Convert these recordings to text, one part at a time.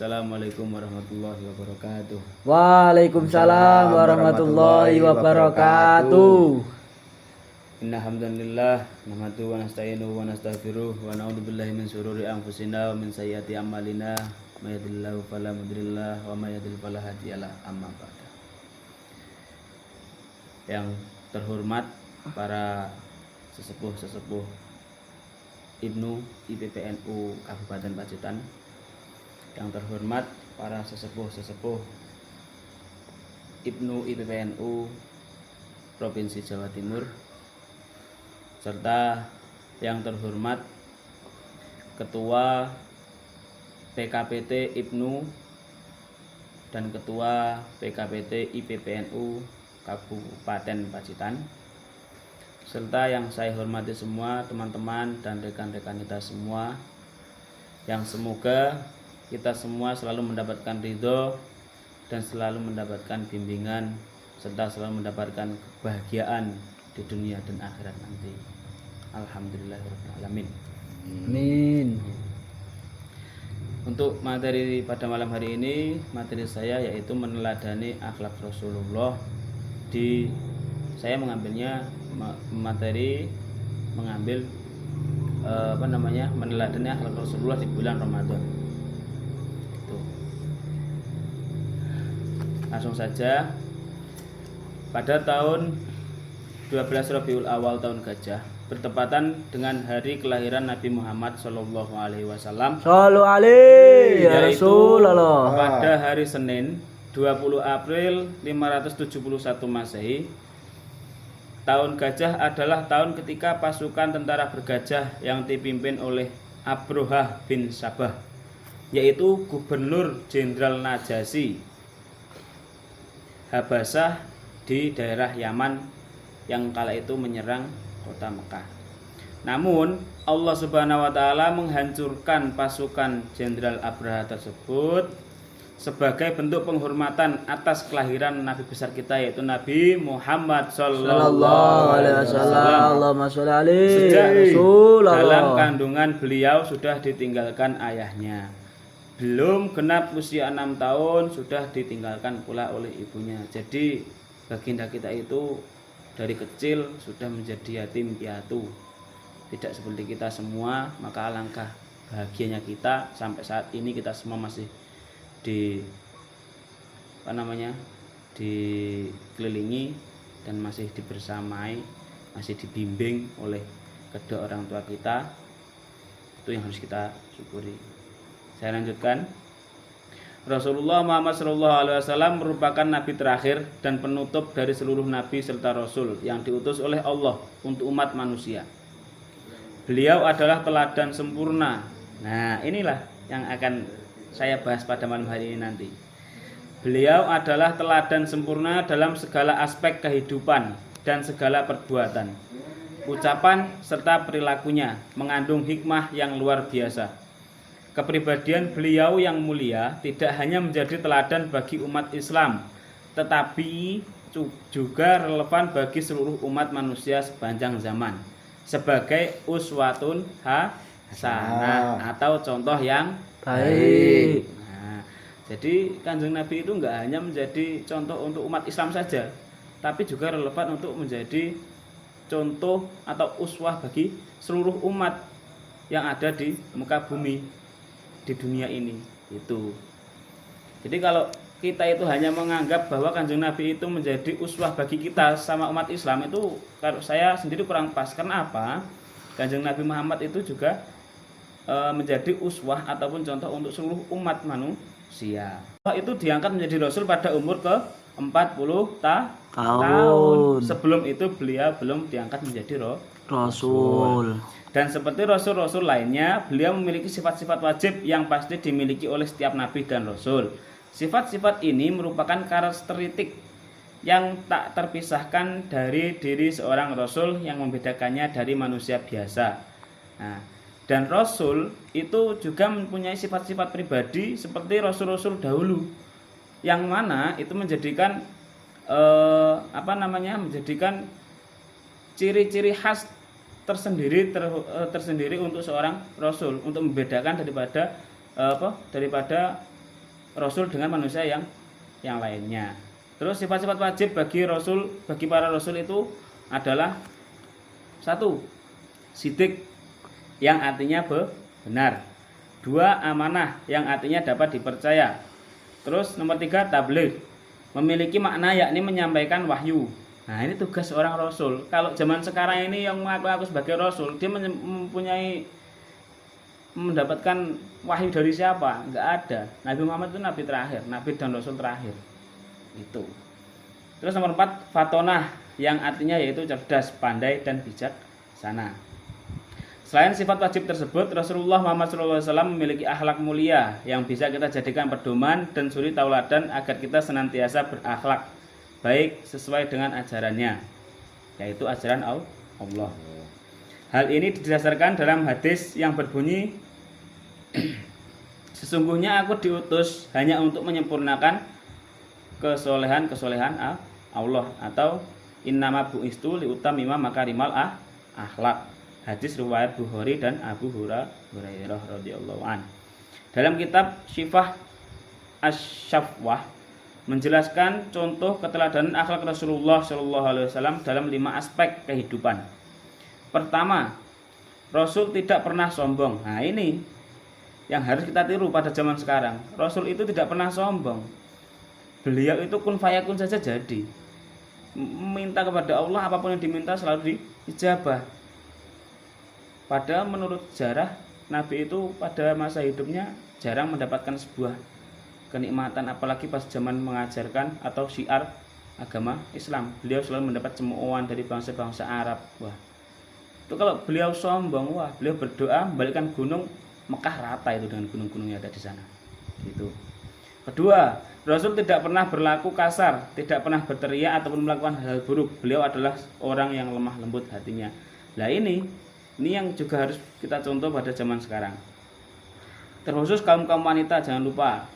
Assalamualaikum warahmatullahi wabarakatuh. Waalaikumsalam warahmatullahi wabarakatuh. Inna hamdanillah nahmaduhu wa nasta'inuhu wa nastaghfiruh wa na'udzubillahi min syururi anfusina wa min sayyiati a'malina may yahdihillahu fala mudhillalah wa may yudhlil fala hadiyalah. Amma ba'du. Yang terhormat para sesepuh Ibnu IPPNU Kabupaten Pacitan, yang terhormat para sesepuh Ibnu IPPNU Provinsi Jawa Timur, serta yang terhormat Ketua PKPT Ibnu dan Ketua PKPT IPPNU Kabupaten Pacitan, serta yang saya hormati semua teman-teman dan rekan-rekan kita semua, yang semoga kita semua selalu mendapatkan ridho dan selalu mendapatkan bimbingan serta selalu mendapatkan kebahagiaan di dunia dan akhirat nanti. Alhamdulillahirrahmanirrahim. Amin. Untuk materi pada malam hari ini, materi saya yaitu meneladani akhlak Rasulullah. Saya mengambil meneladani akhlak Rasulullah di bulan Ramadan. Langsung saja, pada tahun 12 Rabiul Awal tahun Gajah, bertepatan dengan hari kelahiran Nabi Muhammad Shallallahu Alaihi Wasallam, yaitu pada hari Senin 20 April 571 Masehi. Tahun Gajah adalah tahun ketika pasukan tentara bergajah yang dipimpin oleh Abrohah bin Sabah, yaitu Gubernur Jenderal Najasyi Habasah di daerah Yaman, yang kala itu menyerang kota Mekah. Namun Allah Subhanahu wa taala menghancurkan pasukan Jenderal Abraha tersebut sebagai bentuk penghormatan atas kelahiran Nabi besar kita, yaitu Nabi Muhammad sallallahu alaihi wasallam. Sejak dalam kandungan beliau sudah ditinggalkan ayahnya. Belum genap usia 6 tahun sudah ditinggalkan pula oleh ibunya. Jadi baginda kita itu dari kecil sudah menjadi yatim piatu. Tidak seperti kita semua, maka alangkah bahagianya kita sampai saat ini kita semua masih dikelilingi dan masih dibersamai, masih dibimbing oleh kedua orang tua kita. Itu yang harus kita syukuri. Saya lanjutkan. Rasulullah Muhammad SAW merupakan nabi terakhir dan penutup dari seluruh nabi serta rasul yang diutus oleh Allah untuk umat manusia. Beliau adalah teladan sempurna. Nah, inilah yang akan saya bahas pada malam hari ini nanti. Beliau adalah teladan sempurna dalam segala aspek kehidupan dan segala perbuatan, ucapan serta perilakunya mengandung hikmah yang luar biasa. Kepribadian beliau yang mulia tidak hanya menjadi teladan bagi umat Islam, tetapi juga relevan bagi seluruh umat manusia sepanjang zaman sebagai uswatun hasanah atau contoh yang baik. Nah, jadi Kanjeng Nabi itu enggak hanya menjadi contoh untuk umat Islam saja, tapi juga relevan untuk menjadi contoh atau uswah bagi seluruh umat yang ada di muka bumi di dunia ini. Itu. Jadi kalau kita itu hanya menganggap bahwa Kanjeng Nabi itu menjadi uswah bagi kita sama umat Islam, itu kalau saya sendiri kurang pas. Karena apa? Kanjeng Nabi Muhammad itu juga menjadi uswah ataupun contoh untuk seluruh umat manusia. Itu diangkat menjadi rasul pada umur ke 40 tahun. Sebelum itu beliau belum diangkat menjadi rasul. Dan seperti rasul-rasul lainnya, beliau memiliki sifat-sifat wajib yang pasti dimiliki oleh setiap nabi dan rasul. Sifat-sifat ini merupakan karakteristik yang tak terpisahkan dari diri seorang rasul yang membedakannya dari manusia biasa. Nah, dan rasul itu juga mempunyai sifat-sifat pribadi seperti rasul-rasul dahulu, yang mana itu menjadikan menjadikan ciri-ciri khas tersendiri untuk seorang rasul, untuk membedakan daripada rasul dengan manusia yang lainnya. Terus sifat-sifat wajib bagi para rasul itu adalah satu, sidik yang artinya benar. Dua, amanah yang artinya dapat dipercaya. Terus nomor tiga, tabligh, memiliki makna yakni menyampaikan wahyu. Nah, ini tugas seorang rasul. Kalau zaman sekarang ini yang mengaku sebagai rasul, dia mendapatkan wahyu dari siapa? Enggak ada. Nabi Muhammad itu nabi terakhir, nabi dan rasul terakhir. Itu. Terus nomor 4, fatonah yang artinya yaitu cerdas, pandai dan bijaksana. Selain sifat wajib tersebut, Rasulullah Muhammad SAW memiliki akhlak mulia yang bisa kita jadikan pedoman dan suri tauladan agar kita senantiasa berakhlak baik sesuai dengan ajarannya, yaitu ajaran Allah. Hal ini didasarkan dalam hadis yang berbunyi, sesungguhnya aku diutus hanya untuk menyempurnakan kesolehan Allah, atau innama bu'istu liutammima makarimal akhlak. Hadis riwayat Bukhari dan Abu Hurairah radhiyallahu an. Dalam kitab Syifah Asy-Syafwah menjelaskan contoh keteladanan akhlak Rasulullah SAW dalam 5 aspek kehidupan. Pertama, Rasul tidak pernah sombong. Nah, ini yang harus kita tiru pada zaman sekarang. Rasul itu tidak pernah sombong. Beliau itu kun fayakun saja jadi. Minta kepada Allah apapun yang diminta selalu diijabah. Padahal menurut sejarah, Nabi itu pada masa hidupnya jarang mendapatkan sebuah kenikmatan, apalagi pas zaman mengajarkan atau syiar agama Islam. Beliau selalu mendapat cemoohan dari bangsa-bangsa Arab. Wah, itu kalau beliau sombong, wah, beliau berdoa membalikkan gunung Mekah rata itu dengan gunung-gunung yang ada di sana. Gitu. Kedua, Rasul tidak pernah berlaku kasar, tidak pernah berteriak ataupun melakukan hal buruk. Beliau adalah orang yang lemah lembut hatinya. Nah, ini yang juga harus kita contoh pada zaman sekarang. Terkhusus kaum wanita, jangan lupa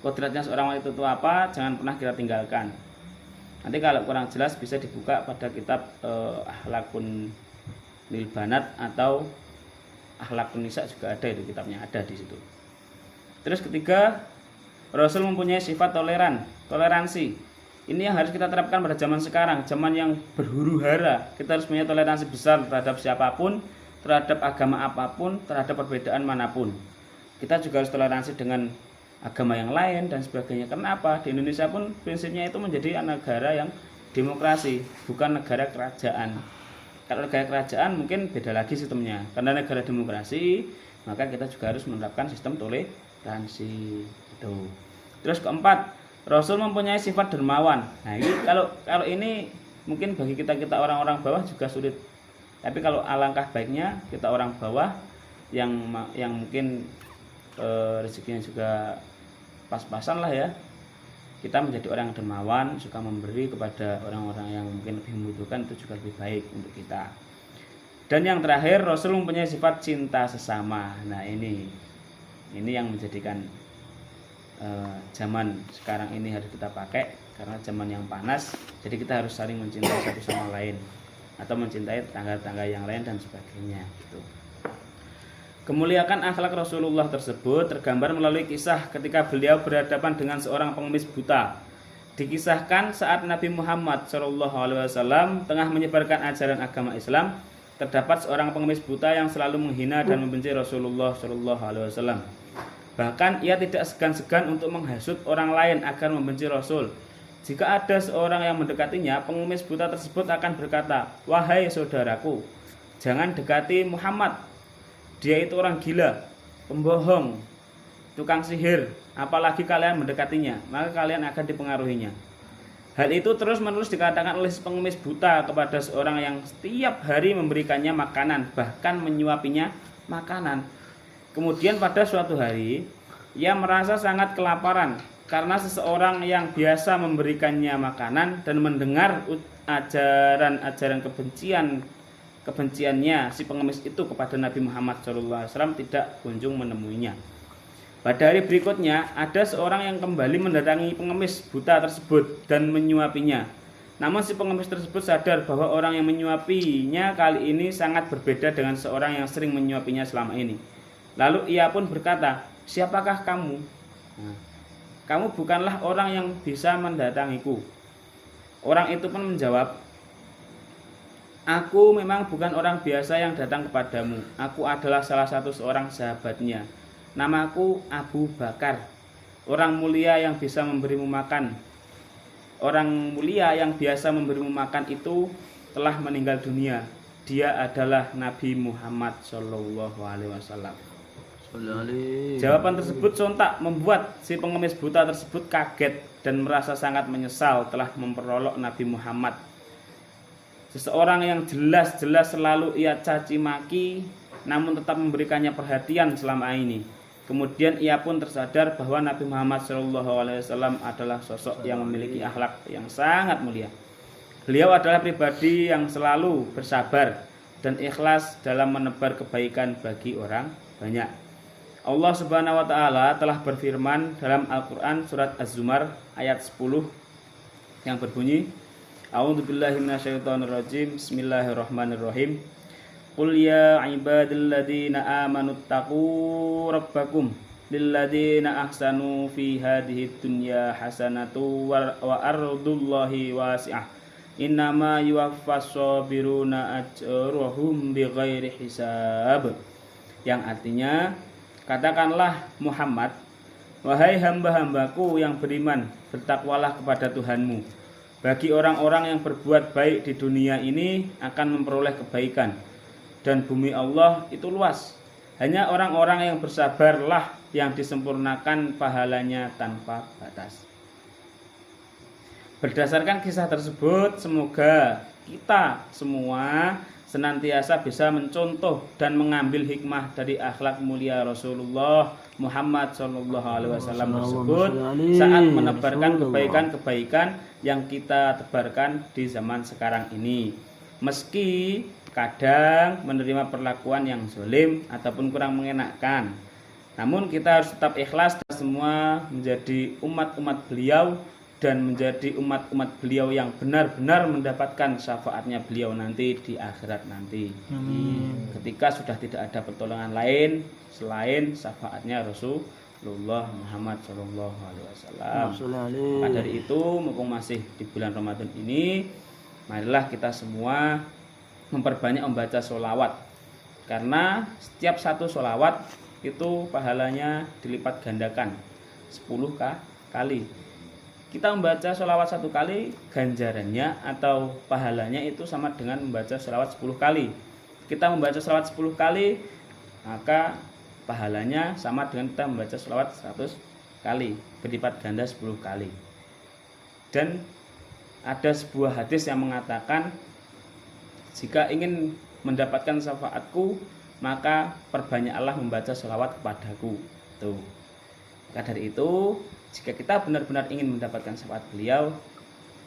kodratnya seorang wanita itu apa, jangan pernah kita tinggalkan. Nanti kalau kurang jelas bisa dibuka pada kitab Akhlakun lil Banat atau Akhlakun Nisa, juga ada itu kitabnya, ada di situ. Terus ketiga, Rasul mempunyai sifat toleransi. Ini yang harus kita terapkan pada zaman sekarang, zaman yang berhuru-hara. Kita harus punya toleransi besar terhadap siapapun, terhadap agama apapun, terhadap perbedaan manapun. Kita juga harus toleransi dengan agama yang lain dan sebagainya. Kenapa? Di Indonesia pun prinsipnya itu menjadi negara yang demokrasi, bukan negara kerajaan. Kalau negara kerajaan mungkin beda lagi sistemnya. Karena negara demokrasi, maka kita juga harus menerapkan sistem toleransi. Itu. Terus keempat, Rasul mempunyai sifat dermawan. Nah, ini kalau ini mungkin bagi kita orang-orang bawah juga sulit. Tapi kalau alangkah baiknya kita orang bawah yang mungkin rezekinya juga pas-pasan lah ya. Kita menjadi orang yang dermawan, suka memberi kepada orang-orang yang mungkin lebih membutuhkan, itu juga lebih baik untuk kita. Dan yang terakhir, Rasul mempunyai sifat cinta sesama. Nah, ini yang menjadikan zaman sekarang ini harus kita pakai, karena zaman yang panas, jadi kita harus saling mencintai satu sama lain atau mencintai tetangga-tetangga yang lain dan sebagainya gitu. Kemuliaan akhlak Rasulullah tersebut tergambar melalui kisah ketika beliau berhadapan dengan seorang pengemis buta. Dikisahkan saat Nabi Muhammad SAW tengah menyebarkan ajaran agama Islam, terdapat seorang pengemis buta yang selalu menghina dan membenci Rasulullah SAW. Bahkan ia tidak segan-segan untuk menghasut orang lain agar membenci Rasul. Jika ada seorang yang mendekatinya, pengemis buta tersebut akan berkata, "Wahai saudaraku, jangan dekati Muhammad. Dia itu orang gila, pembohong, tukang sihir. Apalagi kalian mendekatinya, maka kalian akan dipengaruhinya." Hal itu terus-menerus dikatakan oleh pengemis buta kepada seorang yang setiap hari memberikannya makanan, bahkan menyuapinya makanan. Kemudian pada suatu hari, ia merasa sangat kelaparan karena seseorang yang biasa memberikannya makanan dan mendengar ajaran-ajaran kebenciannya si pengemis itu kepada Nabi Muhammad SAW tidak kunjung menemuinya. Pada hari berikutnya, ada seorang yang kembali mendatangi pengemis buta tersebut dan menyuapinya. Namun si pengemis tersebut sadar bahwa orang yang menyuapinya kali ini sangat berbeda dengan seorang yang sering menyuapinya selama ini. Lalu ia pun berkata, "Siapakah kamu?" Nah, kamu bukanlah orang yang bisa mendatangiku. Orang itu pun menjawab, aku memang bukan orang biasa yang datang kepadamu. Aku adalah salah satu seorang sahabatnya. Namaku Abu Bakar, orang mulia yang bisa memberimu makan. Orang mulia yang biasa memberimu makan itu telah meninggal dunia. Dia adalah Nabi Muhammad Shallallahu Alaihi Wasallam. Jawaban tersebut sontak membuat si pengemis buta tersebut kaget dan merasa sangat menyesal telah memperolok Nabi Muhammad. Seseorang yang jelas-jelas selalu ia caci maki, namun tetap memberikannya perhatian selama ini. Kemudian ia pun tersadar bahwa Nabi Muhammad SAW adalah sosok yang memiliki akhlak yang sangat mulia. Beliau adalah pribadi yang selalu bersabar dan ikhlas dalam menebar kebaikan bagi orang banyak. Allah Subhanahu wa taala telah berfirman dalam Al-Qur'an surat Az-Zumar ayat 10 yang berbunyi, A'udzubillahi minasyaitonirrajim. Bismillahirrahmanirrahim. Qul ya ibadalladzina amanu taqu rabbakum lilladzina ahsanu fi hadhihi dunya hasanatu wa ardullahi wasi'ah. Innama yuwaffas sabiruna ajrahum bighairi hisab. Yang artinya, katakanlah Muhammad, wahai hamba-hambaku yang beriman, bertakwalah kepada Tuhanmu. Bagi orang-orang yang berbuat baik di dunia ini akan memperoleh kebaikan, dan bumi Allah itu luas. Hanya orang-orang yang bersabarlah yang disempurnakan pahalanya tanpa batas. Berdasarkan kisah tersebut, semoga kita semua senantiasa bisa mencontoh dan mengambil hikmah dari akhlak mulia Rasulullah Muhammad SAW tersebut saat menebarkan kebaikan-kebaikan yang kita tebarkan di zaman sekarang ini. Meski kadang menerima perlakuan yang zalim ataupun kurang mengenakan, namun kita harus tetap ikhlas dan semua menjadi umat-umat beliau dan menjadi umat-umat beliau yang benar-benar mendapatkan syafaatnya beliau nanti di akhirat nanti. Ketika sudah tidak ada pertolongan lain selain syafaatnya Rasulullah Muhammad Shallallahu Alaihi Wasallam. Maka dari itu, mumpung masih di bulan Ramadan ini, marilah kita semua memperbanyak membaca sholawat, karena setiap satu sholawat itu pahalanya dilipat gandakan 10 kali. Kita membaca sholawat 1 kali, ganjarannya atau pahalanya itu sama dengan membaca sholawat 10 kali. Kita membaca sholawat 10 kali, maka pahalanya sama dengan kita membaca sholawat 100 kali, berlipat ganda 10 kali. Dan ada sebuah hadis yang mengatakan, jika ingin mendapatkan syafaatku, maka perbanyaklah membaca sholawat kepadaku. Tuh. Maka dari itu, jika kita benar-benar ingin mendapatkan syafaat beliau,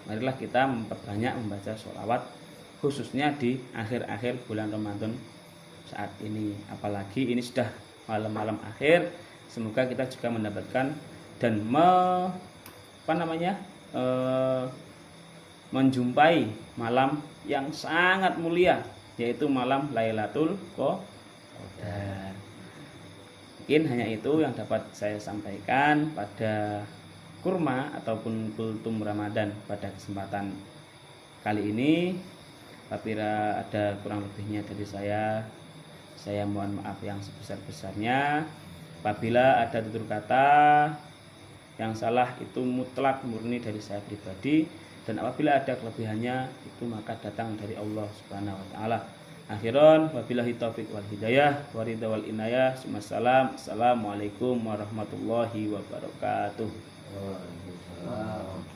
marilah kita memperbanyak membaca sholawat, khususnya di akhir-akhir bulan Ramadan saat ini. Apalagi ini sudah malam-malam akhir, semoga kita juga mendapatkan dan menjumpai malam yang sangat mulia, yaitu malam Lailatul Qadar. Mungkin hanya itu yang dapat saya sampaikan pada kurma ataupun kultum Ramadan pada kesempatan kali ini. Apabila ada kurang lebihnya dari saya mohon maaf yang sebesar-besarnya. Apabila ada tutur kata yang salah, itu mutlak murni dari saya pribadi, dan apabila ada kelebihannya itu maka datang dari Allah Subhanahu wa taala. Akhiran wabillahi taufiq wal hidayah wa ridha wal inayah. Assalamualaikum warahmatullahi wabarakatuh. Waalaikumsalam.